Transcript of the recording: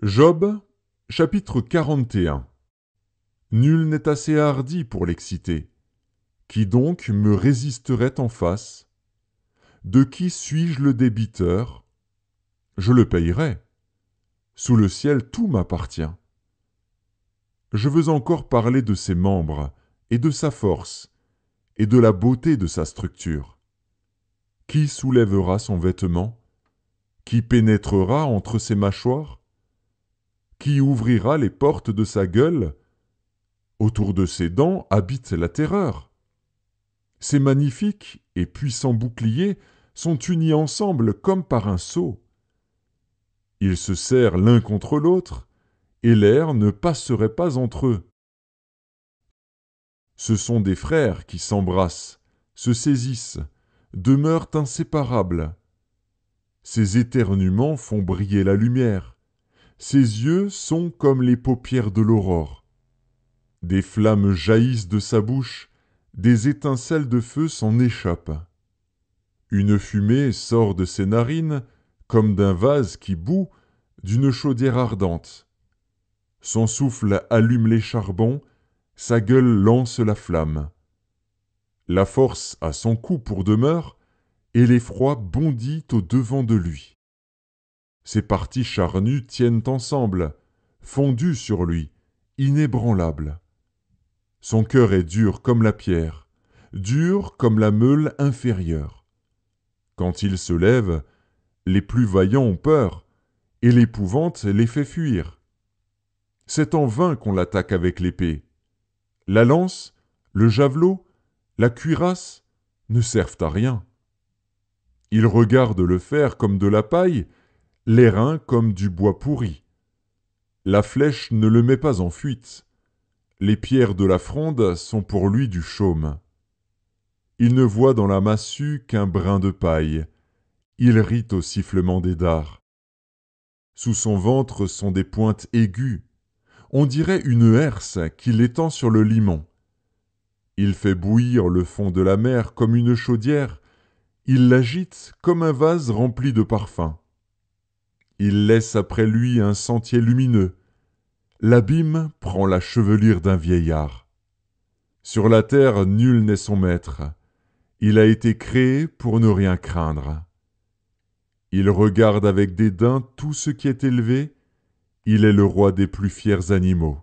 Job, chapitre 41. Nul n'est assez hardi pour l'exciter. Qui donc me résisterait en face? De qui suis-je le débiteur? Je le payerai. Sous le ciel tout m'appartient. Je veux encore parler de ses membres, et de sa force, et de la beauté de sa structure. Qui soulèvera son vêtement? Qui pénétrera entre ses mâchoires? Qui ouvrira les portes de sa gueule? Autour de ses dents habite la terreur. Ces magnifiques et puissants boucliers sont unis ensemble comme par un sceau. Ils se serrent l'un contre l'autre, et l'air ne passerait pas entre eux. Ce sont des frères qui s'embrassent, se saisissent, demeurent inséparables. Ces éternuements font briller la lumière. Ses yeux sont comme les paupières de l'aurore. Des flammes jaillissent de sa bouche, des étincelles de feu s'en échappent. Une fumée sort de ses narines, comme d'un vase qui bout, d'une chaudière ardente. Son souffle allume les charbons, sa gueule lance la flamme. La force a son cou pour demeure, et l'effroi bondit au-devant de lui. Ses parties charnues tiennent ensemble, fondues sur lui, inébranlables. Son cœur est dur comme la pierre, dur comme la meule inférieure. Quand il se lève, les plus vaillants ont peur, et l'épouvante les fait fuir. C'est en vain qu'on l'attaque avec l'épée. La lance, le javelot, la cuirasse ne servent à rien. Il regarde le fer comme de la paille, l'airain comme du bois pourri. La flèche ne le met pas en fuite. Les pierres de la fronde sont pour lui du chaume. Il ne voit dans la massue qu'un brin de paille. Il rit au sifflement des dards. Sous son ventre sont des pointes aiguës. On dirait une herse qui l'étend sur le limon. Il fait bouillir le fond de la mer comme une chaudière. Il l'agite comme un vase rempli de parfums. Il laisse après lui un sentier lumineux. L'abîme prend la chevelure d'un vieillard. Sur la terre, nul n'est son maître. Il a été créé pour ne rien craindre. Il regarde avec dédain tout ce qui est élevé. Il est le roi des plus fiers animaux.